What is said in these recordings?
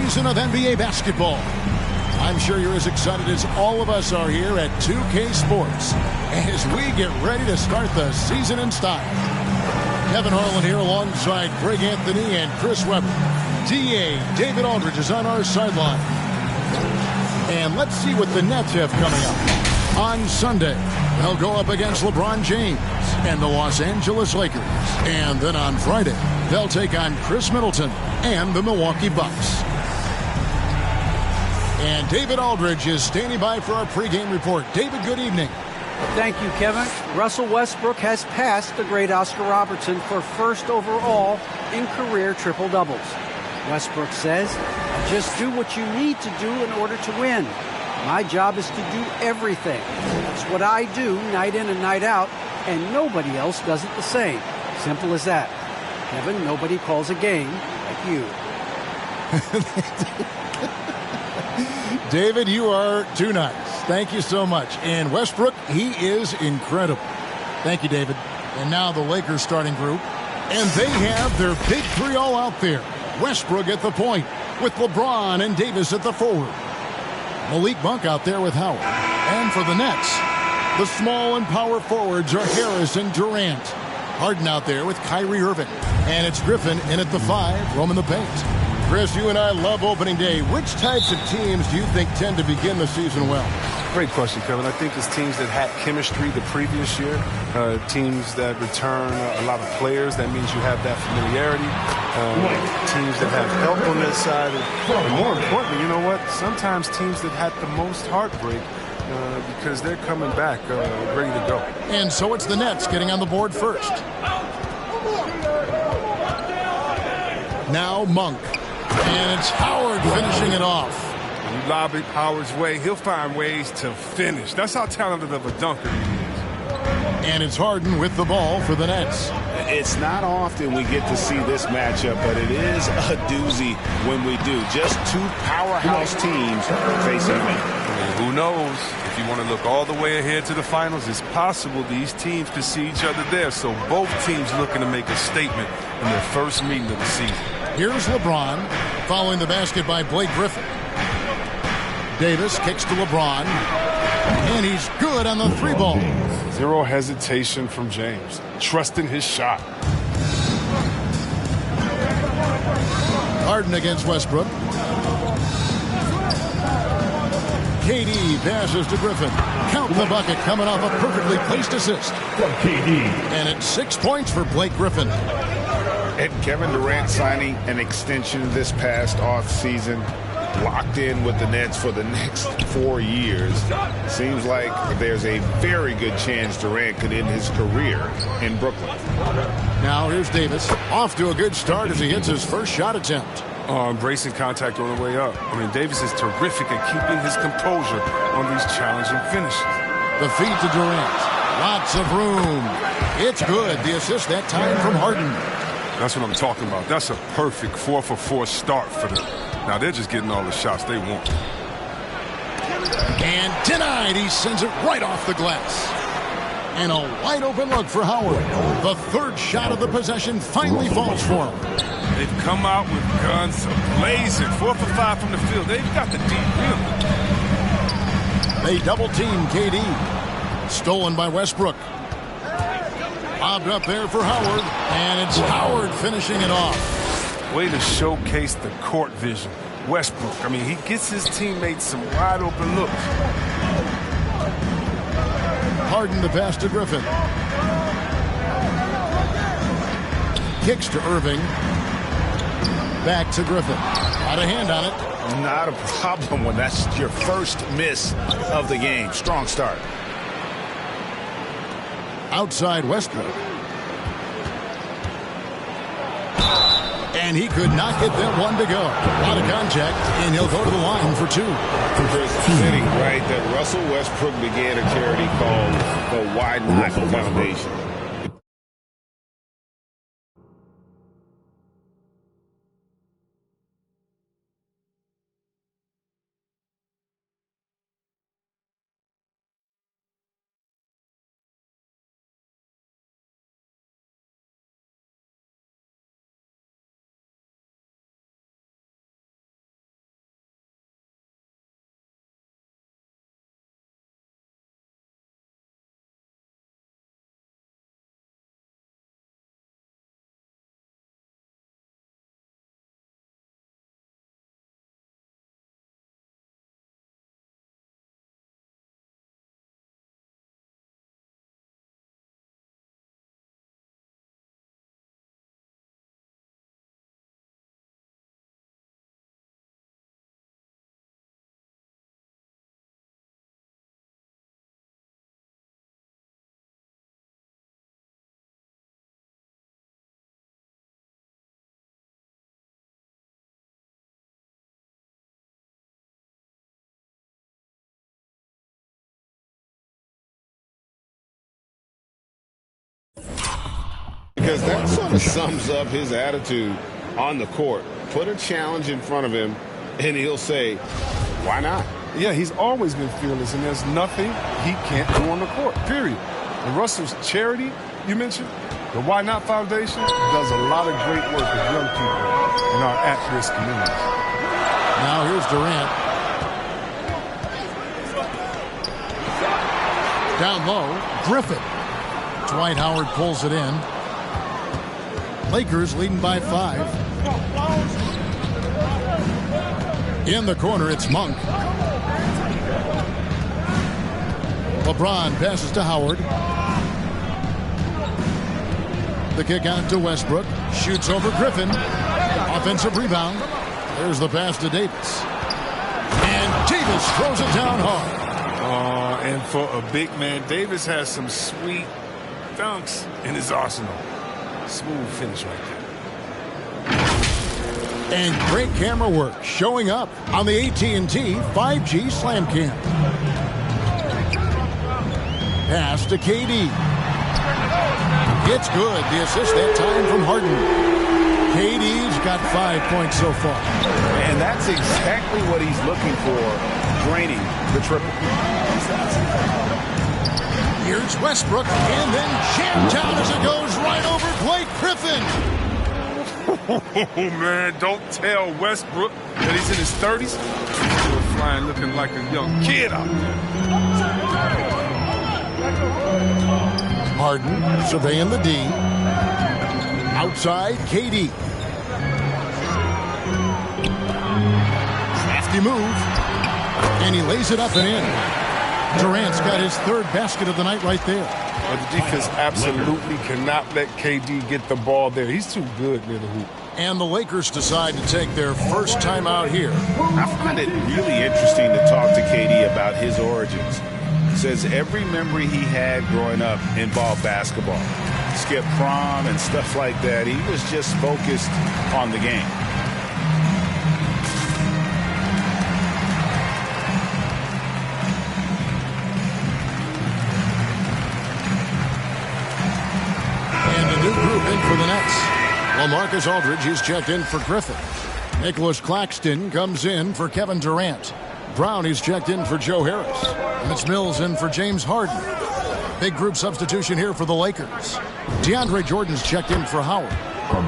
season of NBA basketball. I'm sure you're as excited as all of us are here at 2K Sports as we get ready to start the season in style. Kevin Harlan here alongside Greg Anthony and Chris Webber. DA David Aldridge is on our sideline. And let's see what the Nets have coming up. On Sunday, they'll go up against LeBron James and the Los Angeles Lakers. And then on Friday, they'll take on Chris Middleton and the Milwaukee Bucks. And David Aldridge is standing by for our pregame report. David, good evening. Thank you, Kevin. Russell Westbrook has passed the great Oscar Robertson for first overall in career triple-doubles. Westbrook says, "I just do what you need to do in order to win. My job is to do everything. It's what I do night in and night out, and nobody else does it the same. Simple as that. Kevin, nobody calls a game like you." David, you are too nice. Thank you so much. And Westbrook, he is incredible. Thank you, David. And now the Lakers starting group. And they have their big three all out there. Westbrook at the point with LeBron and Davis at the forward. Malik Monk out there with Howard. And for the Nets, the small and power forwards are Harris and Durant. Harden out there with Kyrie Irving. And it's Griffin in at the 5, roaming the paint. Chris, you and I love opening day. Which types of teams do you think tend to begin the season well? Great question, Kevin. I think it's teams that had chemistry the previous year, teams that return a lot of players. That means you have that familiarity. Teams that have help on that side. And more importantly, you know what? Sometimes teams that had the most heartbreak because they're coming back ready to go. And so it's the Nets getting on the board first. Now Monk. And it's Howard finishing it off. When you lob it Howard's way, he'll find ways to finish. That's how talented of a dunker he is. And it's Harden with the ball for the Nets. It's not often we get to see this matchup, but it is a doozy when we do. Just two powerhouse teams facing me. Who knows? If you want to look all the way ahead to the finals, it's possible these teams could see each other there. So both teams looking to make a statement in their first meeting of the season. Here's LeBron following the basket by Blake Griffin. Davis kicks to LeBron. And he's good on the 3-ball. Zero hesitation from James. Trusting his shot. Harden against Westbrook. KD passes to Griffin. Count the bucket coming off a perfectly placed assist. KD. And it's 6 points for Blake Griffin. And Kevin Durant signing an extension this past offseason, locked in with the Nets for the next 4 years. Seems like there's a very good chance Durant could end his career in Brooklyn. Now here's Davis. Off to a good start as he hits his first shot attempt. Embracing contact on the way up. I mean, Davis is terrific at keeping his composure on these challenging finishes. The feed to Durant. Lots of room. It's good. The assist that time from Harden. That's what I'm talking about. That's a perfect 4-for-4 start for them. Now they're just getting all the shots they want. And denied. He sends it right off the glass. And a wide open look for Howard. The third shot of the possession finally falls for him. They've come out with guns blazing. 4 for 5 from the field. They've got the deep rim. They double team KD. Stolen by Westbrook. Lobbed up there for Howard, and it's Howard finishing it off. Way to showcase the court vision. Westbrook, I mean, he gets his teammates some wide open looks. Harden the pass to Griffin. Kicks to Irving. Back to Griffin. Got a hand on it. Not a problem when that's your first miss of the game. Strong start. Outside Westbrook. And he could not get that one to go. A lot of contact, and he'll go to the line for 2. Fitting, right, that Russell Westbrook began a charity called the Why Not Foundation. because that sort of sums up his attitude on the court. Put a challenge in front of him, and he'll say, why not? Yeah, he's always been fearless, and there's nothing he can't do on the court, period. And Russell's charity, you mentioned, the Why Not Foundation, does a lot of great work with young people in our at-risk communities. Now here's Durant. Down low, Griffin. Dwight Howard pulls it in. Lakers leading by 5. In the corner, it's Monk. LeBron passes to Howard. The kick out to Westbrook. Shoots over Griffin. Offensive rebound. There's the pass to Davis. And Davis throws it down hard. And for a big man, Davis has some sweet dunks in his arsenal. Smooth finish right there. And great camera work showing up on the AT&T 5G Slam Cam. Pass to KD. It's good. The assist that time from Harden. KD's got 5 points so far. And that's exactly what he's looking for, draining the triple. Here's Westbrook, and then jammed down as it goes right over Blake Griffin. Oh, man, don't tell Westbrook that he's in his 30s. He's still flying looking like a young kid out there. Harden surveying the D. Outside, KD. Crafty move. And he lays it up and in. Durant's got his 3rd basket of the night right there. But the defense absolutely cannot let KD get the ball there. He's too good near the hoop. And the Lakers decide to take their first time out here. I find it really interesting to talk to KD about his origins. Says every memory he had growing up involved basketball. Skipped prom and stuff like that. He was just focused on the game. And a new group in for the Nets. LaMarcus Aldridge is checked in for Griffin. Nicholas Claxton comes in for Kevin Durant. Brown is checked in for Joe Harris. Mitch Mills in for James Harden. Big group substitution here for the Lakers. DeAndre Jordan's checked in for Howard.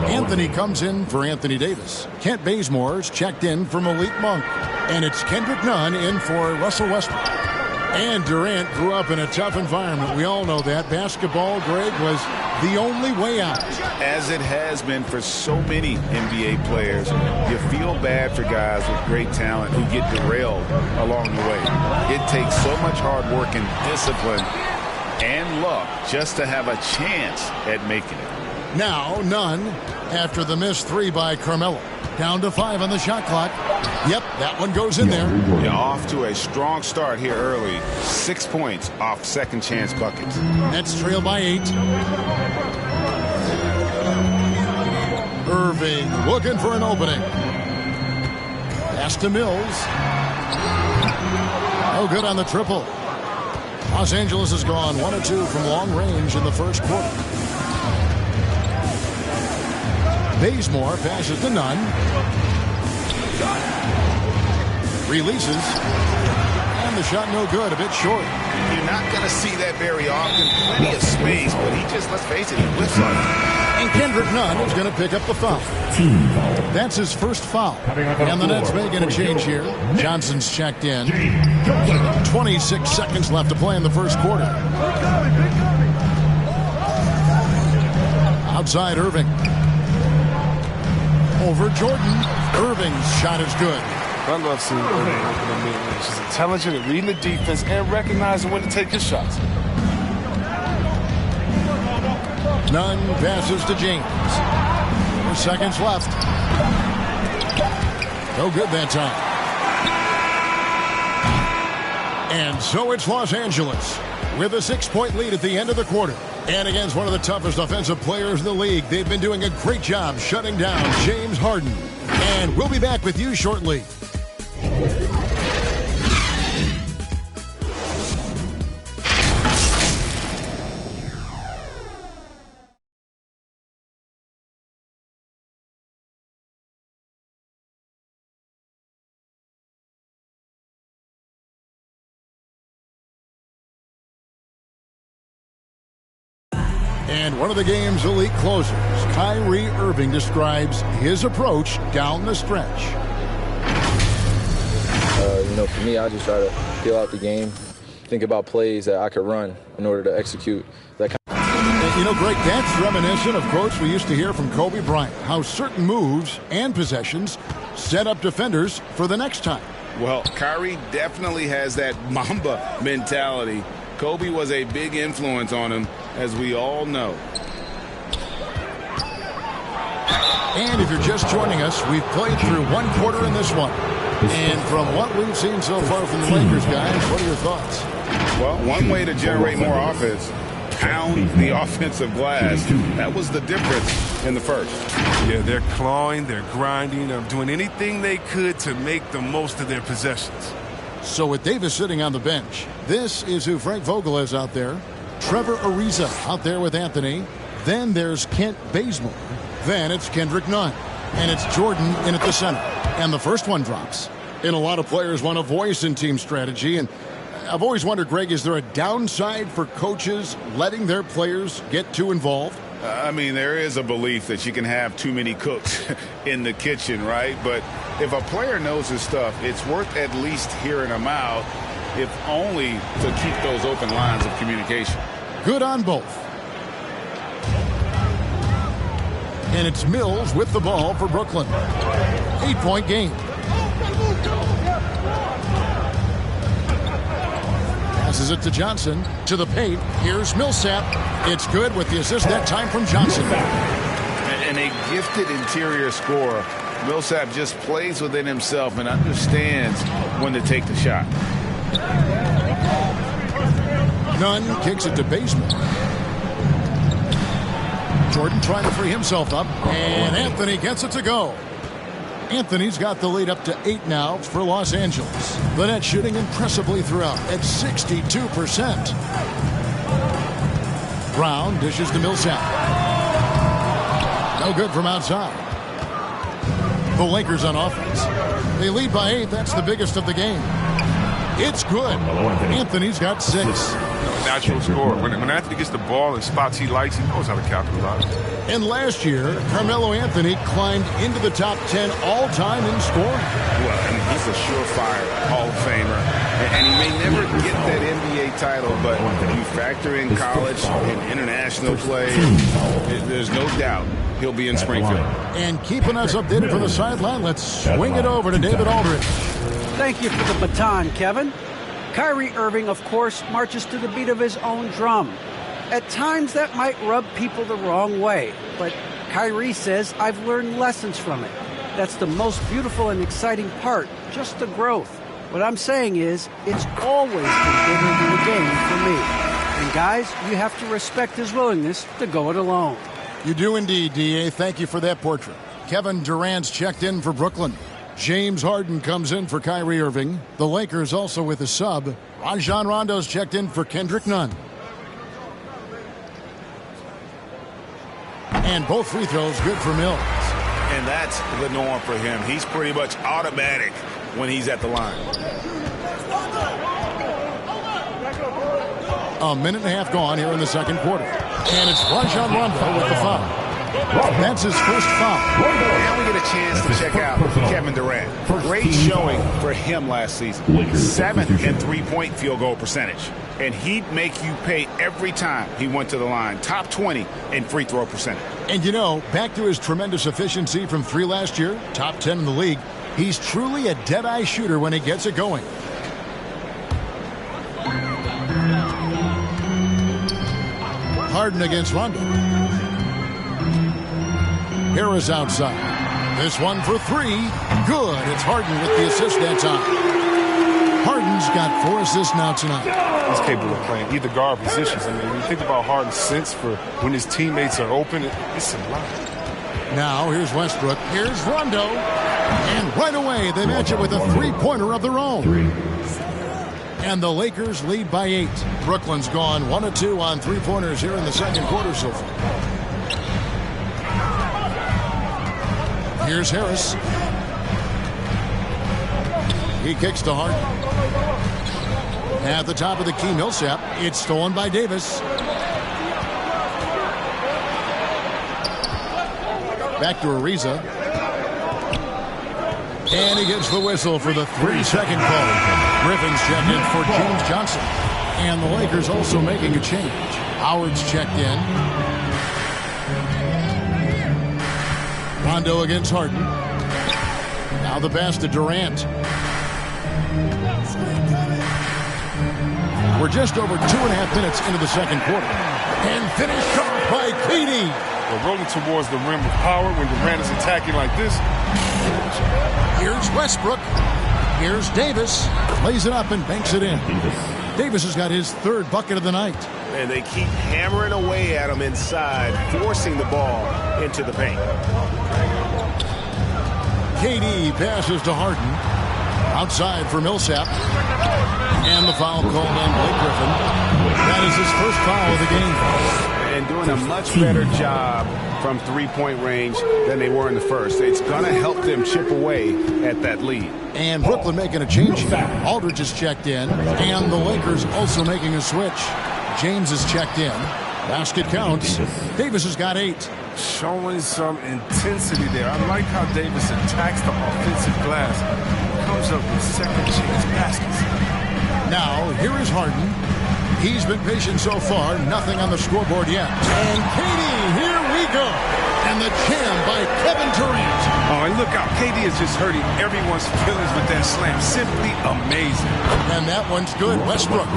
Anthony comes in for Anthony Davis. Kent Bazemore's checked in for Malik Monk. And it's Kendrick Nunn in for Russell Westbrook. And Durant grew up in a tough environment. We all know that. Basketball, Greg, was the only way out. As it has been for so many NBA players, you feel bad for guys with great talent who get derailed along the way. It takes so much hard work and discipline and luck just to have a chance at making it. Now, Nunn after the missed 3 by Carmelo. Down to 5 on the shot clock. Yep, that one goes in there. You're off to a strong start here early. 6 points off second chance buckets. Nets trail by 8. Irving looking for an opening. Pass to Mills. Oh, good on the triple. Los Angeles has gone 1 of 2 from long range in the first quarter. Bazemore passes to Nunn. Releases. And the shot no good, a bit short. You're not going to see that very often. Plenty of space, but he just, let's face it, he whiffs on it. And Kendrick Nunn is going to pick up the foul. That's his first foul. And the Nets making a change here. Johnson's checked in. 26 seconds left to play in the first quarter. Outside Irving. Over Jordan. Irving's shot is good. I love seeing Irving working on mid-range. He's intelligent at reading the defense and recognizing when to take his shots. Nunn passes to James. 4 seconds left. No good that time. And so it's Los Angeles with a 6-point lead at the end of the quarter. And against one of the toughest offensive players in the league, they've been doing a great job shutting down James Harden. And we'll be back with you shortly. And one of the game's elite closers, Kyrie Irving, describes his approach down the stretch. For me, I just try to feel out the game, think about plays that I could run in order to execute that kind of. Greg, that's reminiscent of quotes we used to hear from Kobe Bryant, how certain moves and possessions set up defenders for the next time. Well, Kyrie definitely has that Mamba mentality. Kobe was a big influence on him, as we all know. And if you're just joining us, we've played through one quarter in this one. And from what we've seen so far from the Lakers, guys, what are your thoughts? Well, one way to generate more offense, pound the offensive glass. That was the difference in the first. Yeah, they're clawing, they're grinding, they're doing anything they could to make the most of their possessions. So with Davis sitting on the bench, this is who Frank Vogel is out there. Trevor Ariza out there with Anthony. Then there's Kent Bazemore. Then it's Kendrick Nunn. And it's Jordan in at the center. And the first one drops. And a lot of players want a voice in team strategy. And I've always wondered, Greg, is there a downside for coaches letting their players get too involved? I mean, there is a belief that you can have too many cooks in the kitchen, right? But if a player knows his stuff, it's worth at least hearing him out, if only to keep those open lines of communication. Good on both. And it's Mills with the ball for Brooklyn. 8-point game. Passes it to Johnson. To the paint. Here's Millsap. It's good with the assist that time from Johnson. And a gifted interior scorer. Millsap just plays within himself and understands when to take the shot. Nunn kicks it to Bazemore. Jordan trying to free himself up, and Anthony gets it to go. Anthony's got the lead up to 8 now for Los Angeles. The net shooting impressively throughout at 62%. Brown dishes to Millsap. No good from outside. The Lakers on offense. They lead by 8. That's the biggest of the game. It's good. Anthony's got 6. Natural scorer. When Anthony gets the ball in spots he likes, he knows how to capitalize. And last year, Carmelo Anthony climbed into the top 10 all-time in scoring. Well, I mean, he's a surefire Hall of Famer. And he may never get that NBA title, but you factor in college and international play, there's no doubt he'll be in Springfield. And keeping us updated from the sideline, let's swing it over to David Aldridge. Thank you for the baton, Kevin. Kyrie Irving, of course, marches to the beat of his own drum. At times, that might rub people the wrong way, but Kyrie says, I've learned lessons from it. That's the most beautiful and exciting part, just the growth. What I'm saying is, it's always been bigger than the game for me. And guys, you have to respect his willingness to go it alone. You do indeed, D.A. Thank you for that portrait. Kevin Durant's checked in for Brooklyn. James Harden comes in for Kyrie Irving. The Lakers also with a sub. Rajon Rondo's checked in for Kendrick Nunn. And both free throws good for Mills. And that's the norm for him. He's pretty much automatic when he's at the line. A minute and a half gone here in the second quarter. And it's Rajon Rondo with the foul. That's his first foul. Now we get a chance to check out Kevin Durant. Great showing for him last season. 7th in three-point field goal percentage. And he'd make you pay every time he went to the line. Top 20 in free throw percentage. And you know, back to his tremendous efficiency from 3 last year, top 10 in the league, he's truly a dead-eye shooter when he gets it going. Harden against Rondo. Harris outside. This one for 3. Good. It's Harden with the assist that time. Harden's got 4 assists now tonight. He's capable of playing either guard positions. I mean, when you think about Harden's sense for when his teammates are open, it's a lot. Now here's Westbrook. Here's Rondo. And right away they match it with a three-pointer of their own. And the Lakers lead by 8. Brooklyn's gone 1 of 2 on three-pointers here in the second quarter so far. Here's Harris. He kicks to Harden. At the top of the key, Millsap. It's stolen by Davis. Back to Ariza. And he gets the whistle for the 3-second call. Griffin's checked in for James Johnson. And the Lakers also making a change. Howard's checked in. Rondo against Harden. Now the pass to Durant. We're just over 2.5 minutes into the second quarter. And finished off by KD. Well, rolling towards the rim with power when Durant is attacking like this. Here's Westbrook. Here's Davis. Lays it up and banks it in. Davis has got his 3rd bucket of the night. And they keep hammering away at him inside, forcing the ball into the paint. KD passes to Harden. Outside for Millsap. And the foul called on Blake Griffin. That is his first foul of the game. And doing a much better job from three-point range than they were in the first. It's going to help them chip away at that lead. And Brooklyn making a change. Aldridge is checked in. And the Lakers also making a switch. James is checked in. Basket counts. Davis has got 8. Showing some intensity there. I like how Davis attacks the offensive glass. Comes up with second chance baskets. Now, here is Harden. He's been patient so far. Nothing on the scoreboard yet. And KD, here we go. And the jam by Kevin Durant. Oh, and look out. KD is just hurting everyone's feelings with that slam. Simply amazing. And that one's good. Westbrook.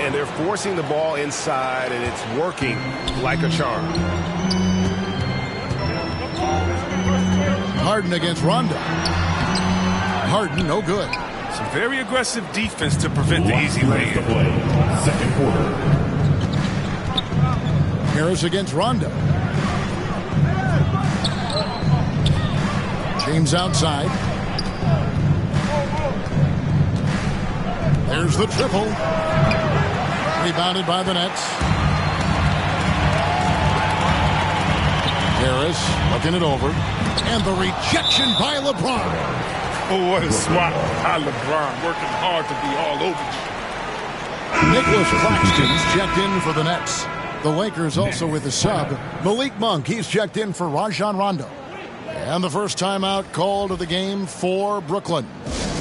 And they're forcing the ball inside, and it's working like a charm. Harden against Rondo. Harden, no good. Some very aggressive defense to prevent the easy lay-in. Second quarter. Harris against Rondo. James outside. There's the triple. Rebounded by the Nets. Harris looking it over. And the rejection by LeBron. Oh, what a swat by LeBron. Working hard to be all over you. Nicholas Claxton's checked in for the Nets. The Lakers also with a sub. Malik Monk, he's checked in for Rajon Rondo. And the first timeout called of the game for Brooklyn.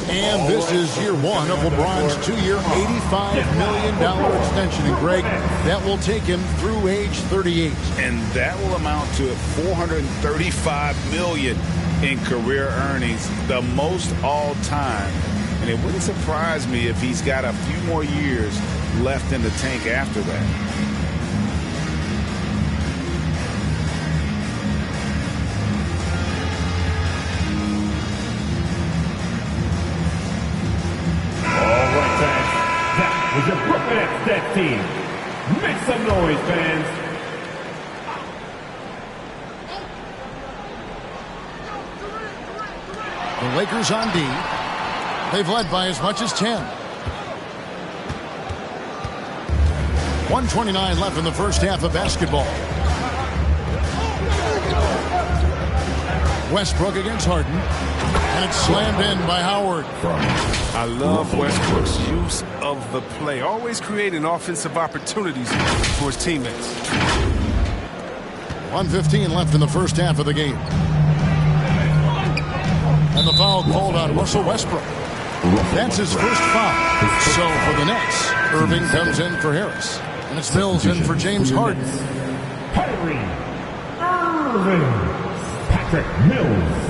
And this is year 1 of LeBron's 2-year, $85 million extension. And Greg, that will take him through age 38. And that will amount to $435 million in career earnings, the most all time. And it wouldn't surprise me if he's got a few more years left in the tank after that. With your Brooklyn Nets team. Make some noise, fans. The Lakers on D. They've led by as much as 10. 1:29 left in the first half of basketball. Westbrook against Harden. And it's slammed in by Howard. I love Westbrook's use of the play. Always creating offensive opportunities for his teammates. 1:15 left in the first half of the game. And the foul called on Russell Westbrook. That's his first foul. So for the Nets, Irving comes in for Harris. And it's Mills in for James Harden. Kyrie Irving. Patrick Mills.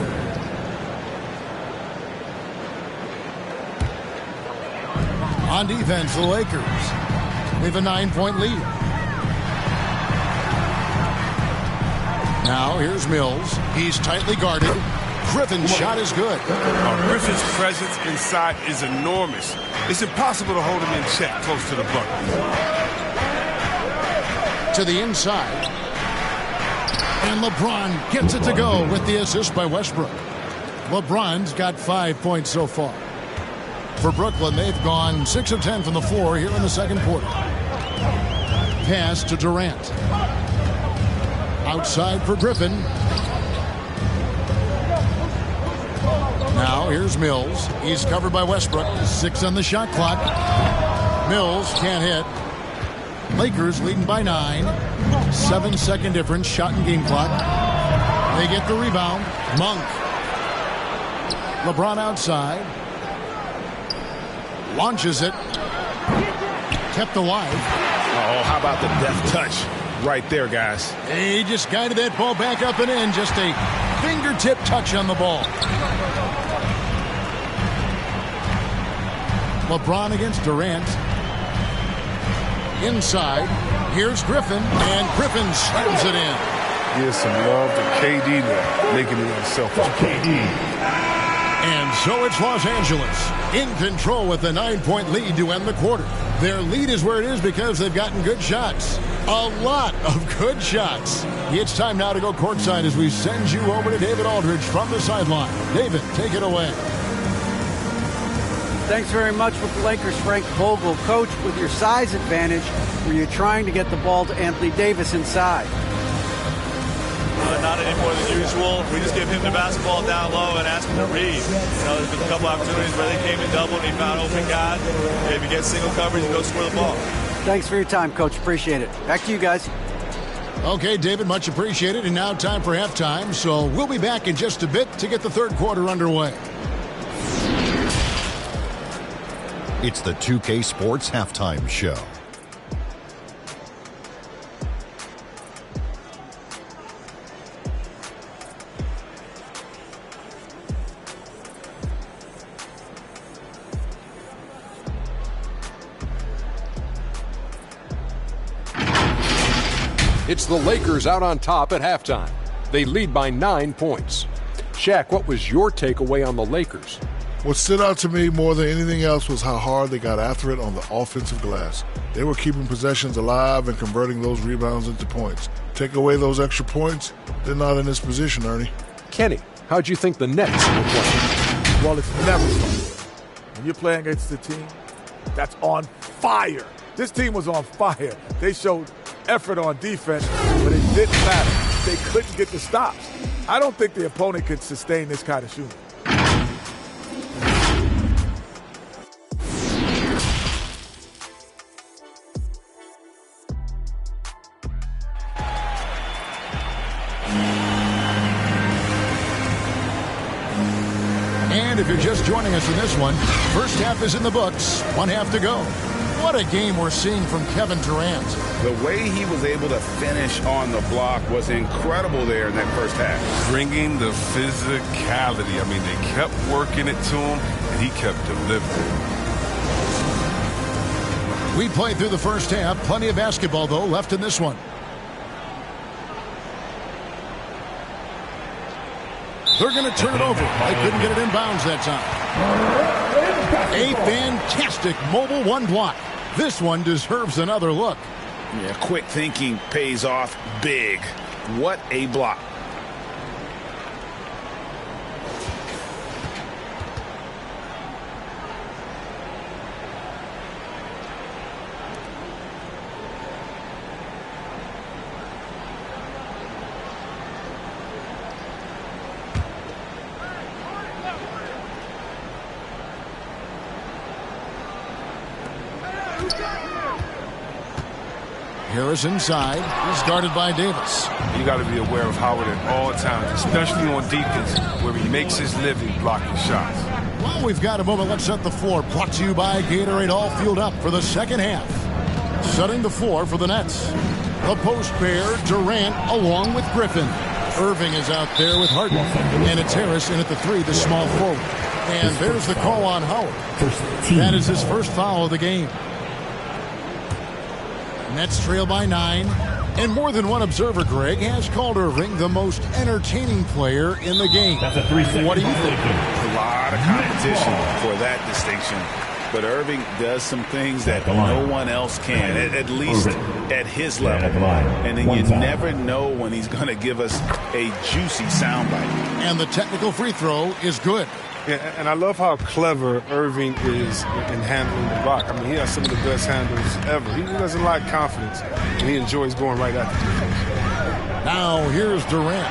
On defense, the Lakers. They have a 9-point lead. Now here's Mills. He's tightly guarded. Griffin's shot is good. Griffin's presence inside is enormous. It's impossible to hold him in check close to the bucket. To the inside. And LeBron gets it to go with the assist by Westbrook. LeBron's got 5 points so far. For Brooklyn, they've gone 6 of 10 from the floor here in the second quarter. Pass to Durant. Outside for Griffin. Now here's Mills. He's covered by Westbrook. 6 on the shot clock. Mills can't hit. Lakers leading by 9. 7-second difference. Shot and game clock. They get the rebound. Monk. LeBron outside. Launches it. Kept alive. Oh, how about the deft touch right there, guys? He just guided that ball back up and in. Just a fingertip touch on the ball. LeBron against Durant. Inside. Here's Griffin, and Griffin slams it in. Give some love to KD there, making it unselfish. And so it's Los Angeles in control with a 9-point lead to end the quarter. Their lead is where it is because they've gotten good shots. A lot of good shots. It's time now to go courtside as we send you over to David Aldridge from the sideline. David, take it away. Thanks very much with the Lakers, Frank Vogel. Coach, with your size advantage, were you trying to get the ball to Anthony Davis inside? Not any more than usual. We just give him the basketball down low and ask him to read. There's been a couple opportunities where they came in double and he found open guys. If he gets single coverage, he goes score the ball. Thanks for your time, Coach. Appreciate it. Back to you guys. Okay, David, much appreciated. And now time for halftime. So we'll be back in just a bit to get the third quarter underway. It's the 2K Sports Halftime Show. It's the Lakers out on top at halftime. They lead by 9 points. Shaq, what was your takeaway on the Lakers? What stood out to me more than anything else was how hard they got after it on the offensive glass. They were keeping possessions alive and converting those rebounds into points. Take away those extra points, they're not in this position, Ernie. Kenny, how'd you think the Nets were playing? Well, it's never fun. When you're playing against a team that's on fire. This team was on fire. They showed effort on defense, but it didn't matter. They couldn't get the stops. I don't think the opponent could sustain this kind of shooting. And if you're just joining us in this one, first half is in the books. 1 half to go. What a game we're seeing from Kevin Durant. The way he was able to finish on the block was incredible there in that first half. Bringing the physicality. I mean, they kept working it to him, and he kept delivering. We played through the first half. Plenty of basketball, though, left in this one. They're going to turn it over. They couldn't get it in bounds that time. A fantastic mobile one block. This one deserves another look. Yeah, quick thinking pays off big. What a block. Harris inside. He's guarded by Davis. You got to be aware of Howard at all times, especially on defense, where he makes his living blocking shots. Well, we've got a moment. Let's set the floor. Brought to you by Gatorade, all fueled up for the second half. Setting the floor for the Nets. The post pair, Durant along with Griffin. Irving is out there with Harden. And it's Harris in at the 3, the small forward. And there's the call on Howard. That is his first foul of the game. Nets trail by 9. And more than one observer, Greg, has called Irving the most entertaining player in the game. That's a 3-second. What do you think? A lot of competition for that distinction. But Irving does some things that no one else can, at least at his level. And then you never know when he's going to give us a juicy soundbite. And the technical free throw is good. Yeah, and I love how clever Irving is in handling the block. I mean, he has some of the best handles ever. He doesn't lack confidence, and he enjoys going right at the defense. Now here's Durant.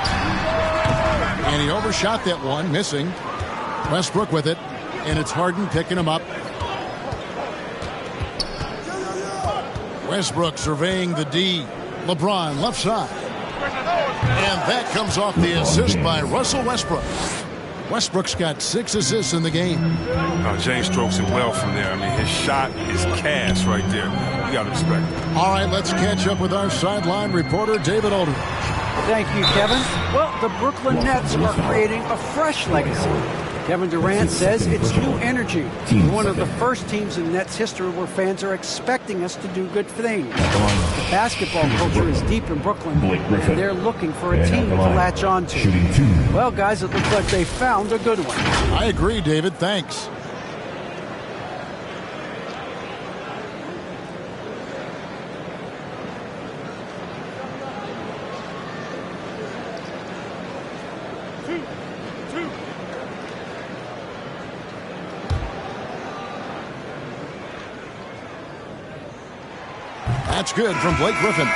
And he overshot that one, missing. Westbrook with it, and it's Harden picking him up. Westbrook surveying the D. LeBron left side. And that comes off the assist by Russell Westbrook. Westbrook's got 6 assists in the game. James strokes him well from there. I mean, his shot is cash right there. You got to respect it. All right, let's catch up with our sideline reporter, David Aldridge. Thank you, Kevin. Well, the Brooklyn Nets are creating a fresh legacy. Kevin Durant says it's new energy. We're one of the first teams in Nets history where fans are expecting us to do good things. The basketball culture is deep in Brooklyn, and they're looking for a team to latch on to. Well, guys, it looks like they found a good one. I agree, David. Thanks. That's good from Blake Griffin.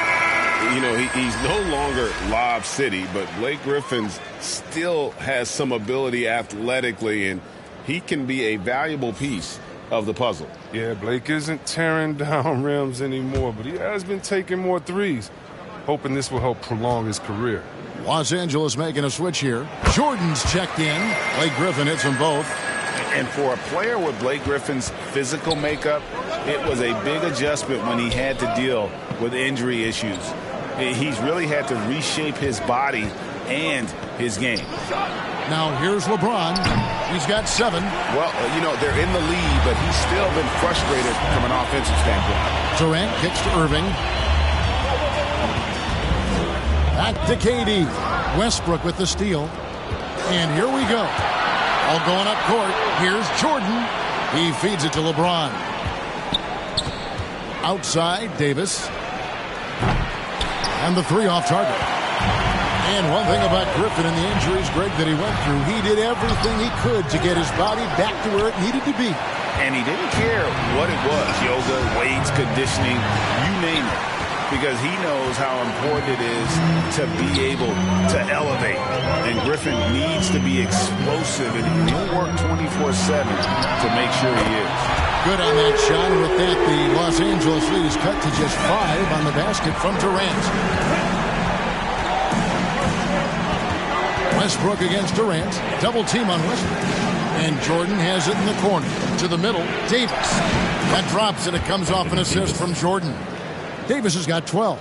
You know, he's no longer Lob City, but Blake Griffin still has some ability athletically, and he can be a valuable piece of the puzzle. Yeah, Blake isn't tearing down rims anymore, but he has been taking more threes. Hoping this will help prolong his career. Los Angeles making a switch here. Jordan's checked in. Blake Griffin hits them both. And for a player with Blake Griffin's physical makeup, it was a big adjustment when he had to deal with injury issues. He's really had to reshape his body and his game. Now here's LeBron. He's got 7. Well, you know, they're in the lead, but he's still been frustrated from an offensive standpoint. Durant kicks to Irving. Back to KD. Westbrook with the steal. And here we go. All going up court. Here's Jordan. He feeds it to LeBron. Outside, Davis. And the 3 off target. And one thing about Griffin and the injuries, Greg, that he went through, he did everything he could to get his body back to where it needed to be. And he didn't care what it was, yoga, weights, conditioning, you name it, because he knows how important it is to be able to elevate. And Griffin needs to be explosive, and he'll work 24/7 to make sure he is. Good on that shot. And with that, the Los Angeles lead is cut to just 5 on the basket from Durant. Westbrook against Durant. Double team on Westbrook. And Jordan has it in the corner. To the middle, Davis. That drops, and it comes off an assist from Jordan. Davis has got 12.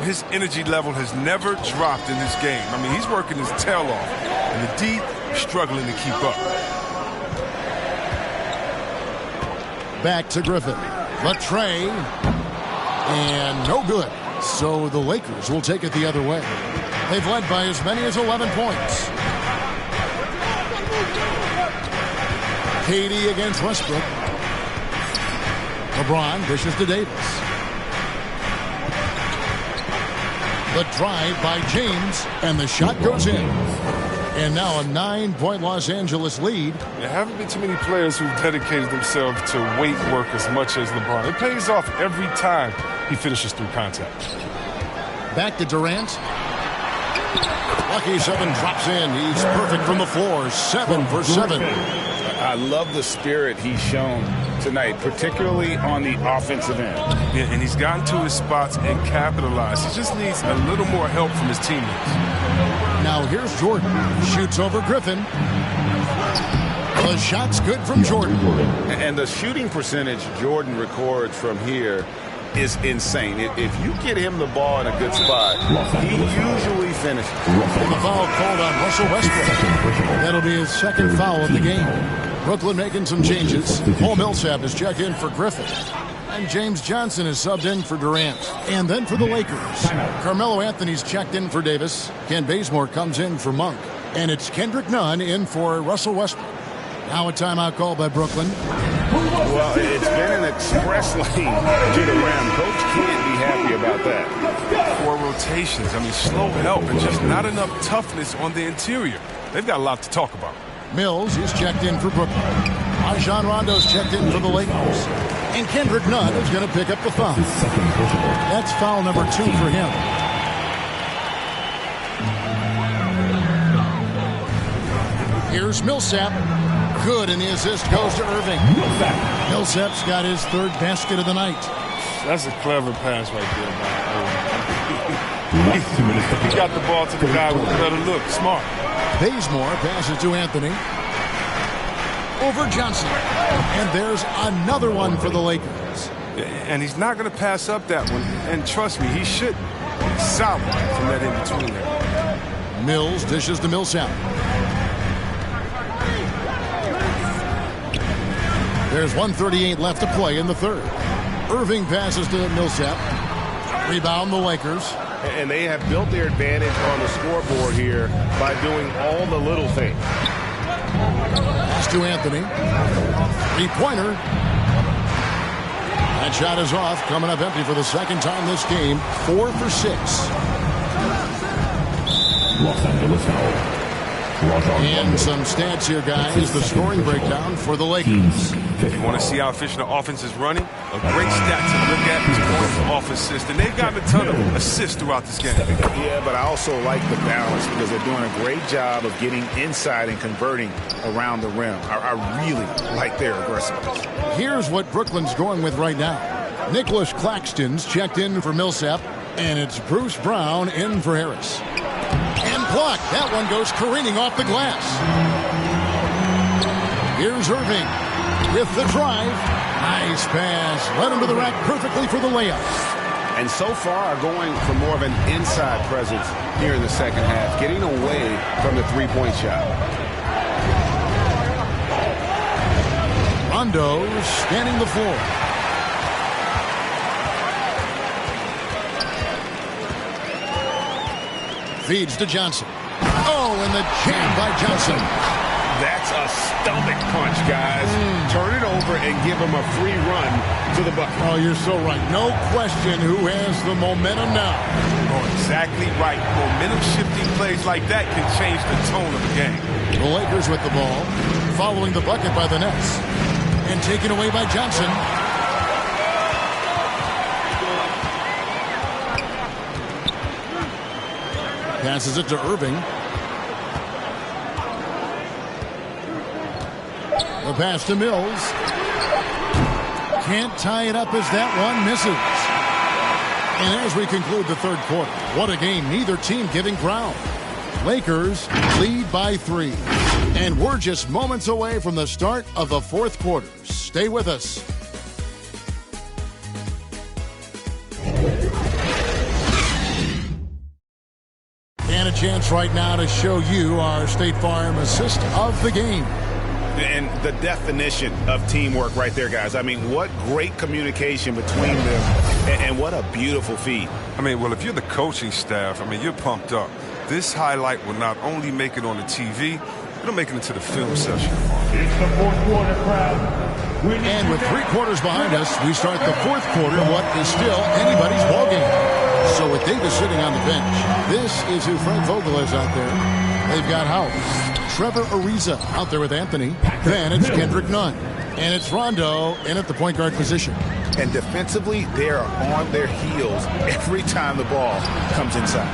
His energy level has never dropped in this game. I mean, he's working his tail off. And the D struggling to keep up. Back to Griffin. Latrey. And no good. So the Lakers will take it the other way. They've led by as many as 11 points. KD against Westbrook. LeBron dishes to Davis. The drive by James, and the shot goes in. And now a 9-point Los Angeles lead. There haven't been too many players who've dedicated themselves to weight work as much as LeBron. It pays off every time he finishes through contact. Back to Durant. Lucky 7 drops in. He's perfect from the floor. 7 for 7. I love the spirit he's shown tonight, particularly on the offensive end. Yeah, and he's gotten to his spots and capitalized. He just needs a little more help from his teammates. Now here's Jordan. Shoots over Griffin. The shot's good from Jordan. And the shooting percentage Jordan records from here is insane. If you get him the ball in a good spot, he usually finishes. And the foul called on Russell Westbrook. That'll be his 2nd foul of the game. Brooklyn making some changes. Paul Millsap is checked in for Griffin. And James Johnson is subbed in for Durant. And then for the Lakers, Carmelo Anthony's checked in for Davis. Ken Bazemore comes in for Monk. And it's Kendrick Nunn in for Russell Westbrook. Now a timeout called by Brooklyn. Well, it's been an express lane to the rim. Coach can't be happy about that. 4 rotations. I mean, slow help and just not enough toughness on the interior. They've got a lot to talk about. Mills is checked in for Brooklyn. Rajon Rondo's checked in for the Lakers. And Kendrick Nunn is going to pick up the foul. That's foul number 2 for him. Here's Millsap. Good, and the assist goes to Irving. Millsap's got his 3rd basket of the night. That's a clever pass right there, man. He got the ball to the guy with a better look. Smart. Bazemore passes to Anthony. Over Johnson. And there's another one for the Lakers. And he's not going to pass up that one. And trust me, he should. He's solid from that in-between there. Mills dishes to Millsap. There's 1:38 left to play in the third. Irving passes to Millsap. Rebound the Lakers. And they have built their advantage on the scoreboard here by doing all the little things. Pass to Anthony. Three-pointer. That shot is off. Coming up empty for the second time this game. 4 for 6. Los Angeles foul. And some stats here, guys. The scoring breakdown for the Lakers. You want to see how efficient the offense is running? A great stat to look at is points off assist. And they've gotten a ton of assists throughout this game. Yeah, but I also like the balance because they're doing a great job of getting inside and converting around the rim. I really like their aggressiveness. Here's what Brooklyn's going with right now. Nicholas Claxton's checked in for Millsap, and it's Bruce Brown in for Harris. And blocked. That one goes careening off the glass. Here's Irving with the drive. Nice pass. Led him to the rack perfectly for the layup. And so far are going for more of an inside presence here in the second half, getting away from the three-point shot. Rondo scanning the floor. Feeds to Johnson. Oh, and the jam by Johnson. That's a stomach punch, guys. Turn it over and give him a free run to the bucket. Oh, you're so right. No question who has the momentum now. Oh, exactly right. Momentum-shifting plays like that can change the tone of the game. The Lakers with the ball, following the bucket by the Nets. And taken away by Johnson. Passes it to Irving. The pass to Mills. Can't tie it up as that one misses. And as we conclude the third quarter, what a game. Neither team giving ground. Lakers lead by 3. And we're just moments away from the start of the fourth quarter. Stay with us. And a chance right now to show you our State Farm assist of the game. And the definition of teamwork right there, guys. I mean, what great communication between them, and what a beautiful feed. I mean, well, if you're the coaching staff, I mean, you're pumped up. This highlight will not only make it on the TV, it'll make it into the film session. It's the fourth quarter crowd. And with 3 quarters behind us, we start the fourth quarter in what is still anybody's ballgame. So with Davis sitting on the bench, this is who Frank Vogel is out there. They've got House, Trevor Ariza out there with Anthony. Then it's Kendrick Nunn. And it's Rondo in at the point guard position. And defensively, they are on their heels every time the ball comes inside.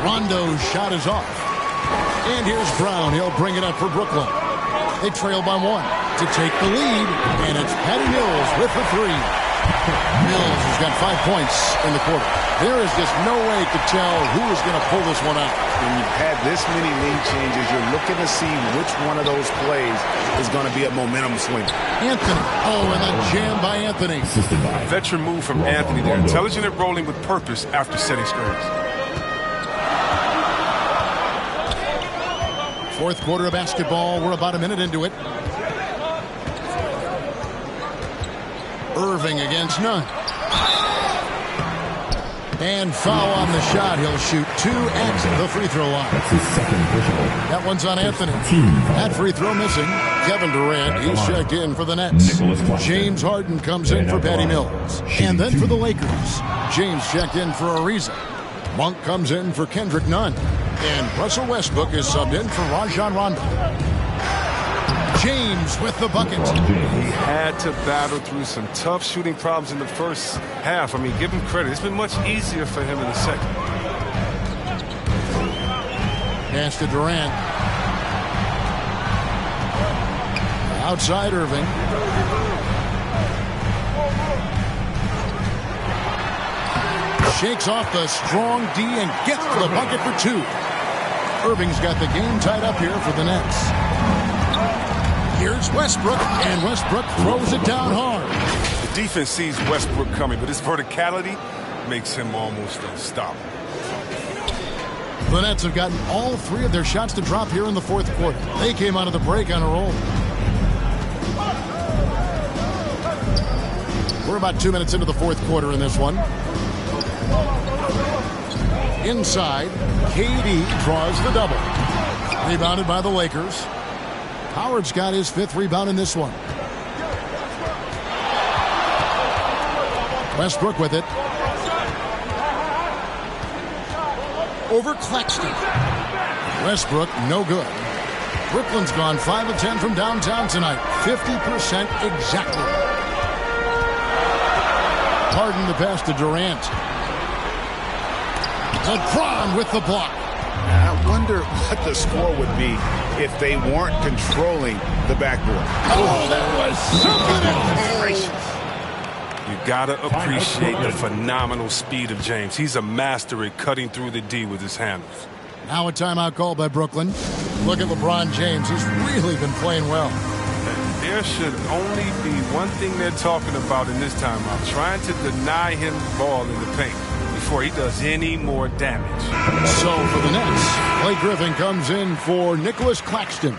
Rondo's shot is off. And here's Brown. He'll bring it up for Brooklyn. They trail by 1 to take the lead. And it's Patty Mills with the 3. Mills has got 5 points in the quarter. There is just no way to tell who is going to pull this one out. When you've had this many lead changes, you're looking to see which one of those plays is going to be a momentum swing. Anthony. Oh, and a jam by Anthony. Veteran move from Anthony there. Intelligent at rolling with purpose after setting screens. Fourth quarter of basketball. We're about a minute into it. Irving against Nunn. And foul on the shot. He'll shoot 2 at the free throw line. That's his second personal. That one's on Anthony. That free throw missing. Kevin Durant, he's checked in for the Nets. James Harden comes in for Patty Mills. And then for the Lakers, James checked in for Ariza. Monk comes in for Kendrick Nunn. And Russell Westbrook is subbed in for Rajon Rondo. James with the bucket. He had to battle through some tough shooting problems in the first half. I mean, give him credit. It's been much easier for him in the second. Pass to Durant. Outside Irving. Shakes off the strong D and gets to the bucket for 2. Irving's got the game tied up here for the Nets. Here's Westbrook, and Westbrook throws it down hard. The defense sees Westbrook coming, but his verticality makes him almost unstoppable. The Nets have gotten all 3 of their shots to drop here in the fourth quarter. They came out of the break on a roll. We're about 2 minutes into the fourth quarter in this one. Inside, KD draws the double. Rebounded by the Lakers. Howard's got his 5th rebound in this one. Westbrook with it. Over Claxton. Westbrook, no good. Brooklyn's gone 5 of 10 from downtown tonight. 50% exactly. Harden the pass to Durant. LeBron with the block. I wonder what the score would be if they weren't controlling the backboard. Oh, that was something else. You gotta appreciate the phenomenal speed of James. He's a master at cutting through the D with his handles. Now a timeout call by Brooklyn. Look at LeBron James. He's really been playing well. There should only be one thing they're talking about in this timeout, trying to deny him the ball in the paint before he does any more damage. So for the Nets, Blake Griffin comes in for Nicholas Claxton,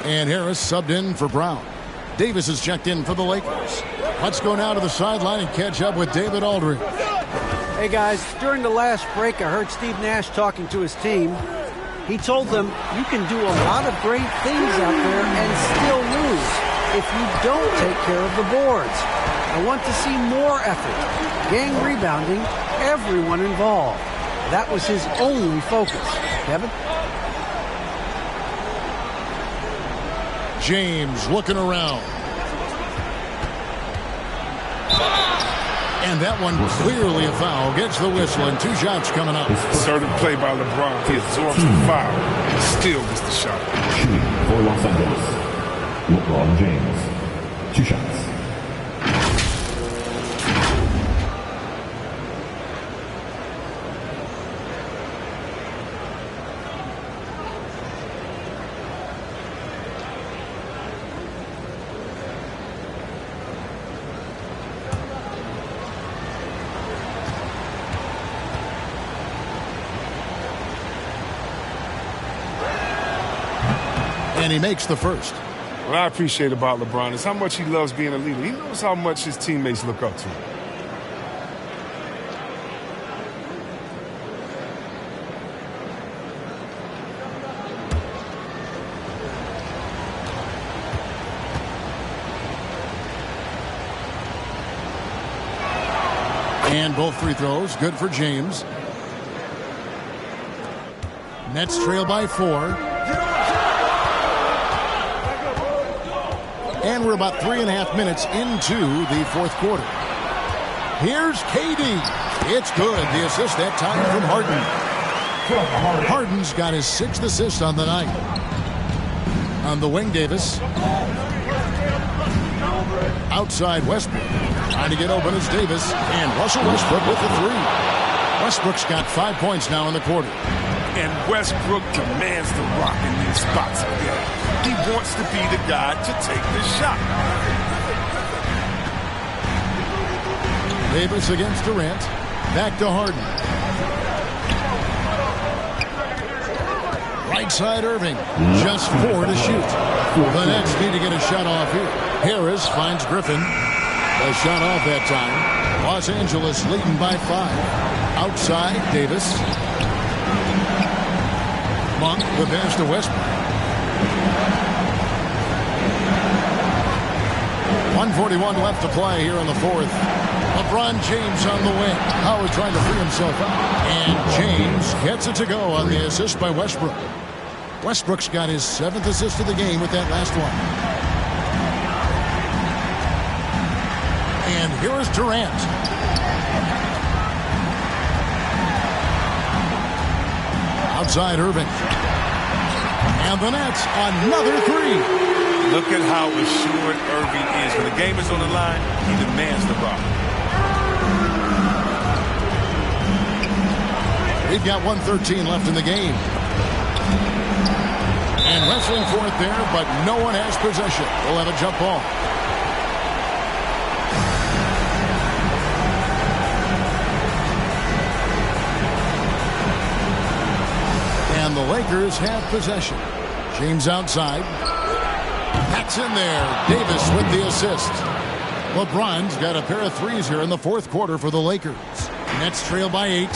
and Harris subbed in for Brown. Davis is checked in for the Lakers. Let's go now to the sideline and catch up with David Aldridge. Hey guys, during the last break I heard Steve Nash talking to his team. He told them you can do a lot of great things out there and still lose if you don't take care of the boards. I want to see more effort, gang rebounding, everyone involved. That was his only focus. Kevin? James looking around. And that one clearly a foul. Gets the whistle and 2 shots coming up. Assertive play by LeBron. He absorbs the foul and still gets the shot. Shooting for Los Angeles, LeBron James. 2 shots. And he makes the first. What I appreciate about LeBron is how much he loves being a leader. He knows how much his teammates look up to him. And both free throws, good for James. Nets trail by 4. And we're about 3.5 minutes into the fourth quarter. Here's KD. It's good. The assist that time from Harden. Harden's got his 6th assist on the night. On the wing, Davis. Outside Westbrook. Trying to get open is Davis. And Russell Westbrook with the 3. Westbrook's got 5 points now in the quarter. And Westbrook demands the rock in these spots again. He wants to be the guy to take the shot. Davis against Durant. Back to Harden. Right side Irving. Just 4 to shoot. The Nets need to get a shot off here. Harris finds Griffin. A shot off that time. Los Angeles leading by 5. Outside Davis. Monk, the pass to Westbrook. 1:41 left to play here in the fourth. LeBron James on the wing. Howard trying to free himself up. And James gets it to go on the assist by Westbrook. Westbrook's got his 7th assist of the game with that last one. And here is Durant. Outside Irving. And the Nets, another 3. Look at how assured Irving is. When the game is on the line, he demands the ball. We've got 1:13 left in the game. And wrestling for it there, but no one has possession. We'll have a jump ball. And the Lakers have possession. James outside. That's in there. Davis with the assist. LeBron's got a pair of threes here in the fourth quarter for the Lakers. Nets trail by 8.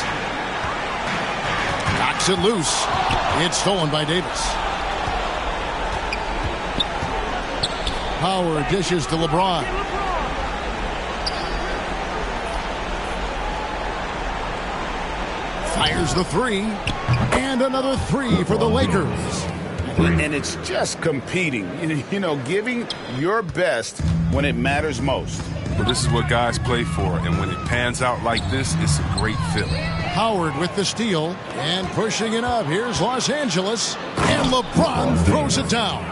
Knocks it loose. It's stolen by Davis. Howard dishes to LeBron. Fires the three. And another three for the Lakers. And it's just competing, giving your best when it matters most. Well, this is what guys play for, and when it pans out like this, it's a great feeling. Howard with the steal and pushing it up. Here's Los Angeles, and LeBron throws it down.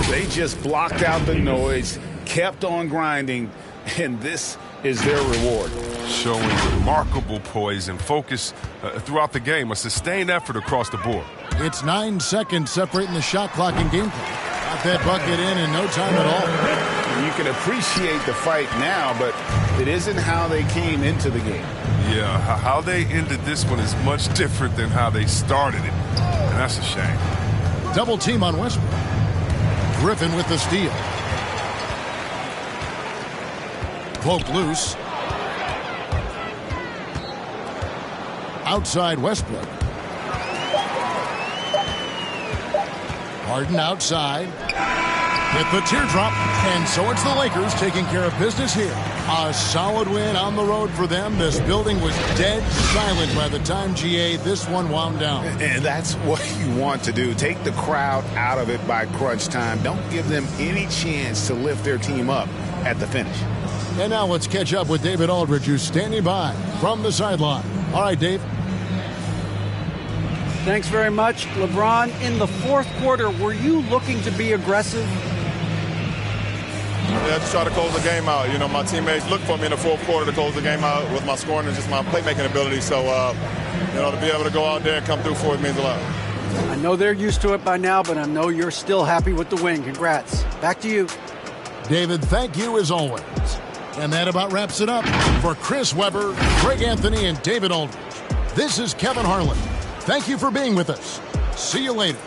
They just blocked out the noise, kept on grinding, and this is their reward. Showing remarkable poise and focus throughout the game, a sustained effort across the board. It's 9 seconds separating the shot clock and gameplay. Got that bucket in no time at all. You can appreciate the fight now, but it isn't how they came into the game. Yeah, how they ended this one is much different than how they started it, and that's a shame. Double team on Westbrook. Griffin with the steal. Poke loose. Outside Westbrook. Harden outside. Hit the teardrop. And so it's the Lakers taking care of business here. A solid win on the road for them. This building was dead silent by the time, GA, this one wound down. And that's what you want to do. Take the crowd out of it by crunch time. Don't give them any chance to lift their team up at the finish. And now let's catch up with David Aldridge, who's standing by from the sideline. All right, Dave. Thanks very much. LeBron, in the fourth quarter, were you looking to be aggressive? Yeah, just try to close the game out. My teammates look for me in the fourth quarter to close the game out with my scoring and just my playmaking ability. So, to be able to go out there and come through for it means a lot. I know they're used to it by now, but I know you're still happy with the win. Congrats. Back to you. David, thank you as always. And that about wraps it up. For Chris Webber, Greg Anthony, and David Aldridge, this is Kevin Harlan. Thank you for being with us. See you later.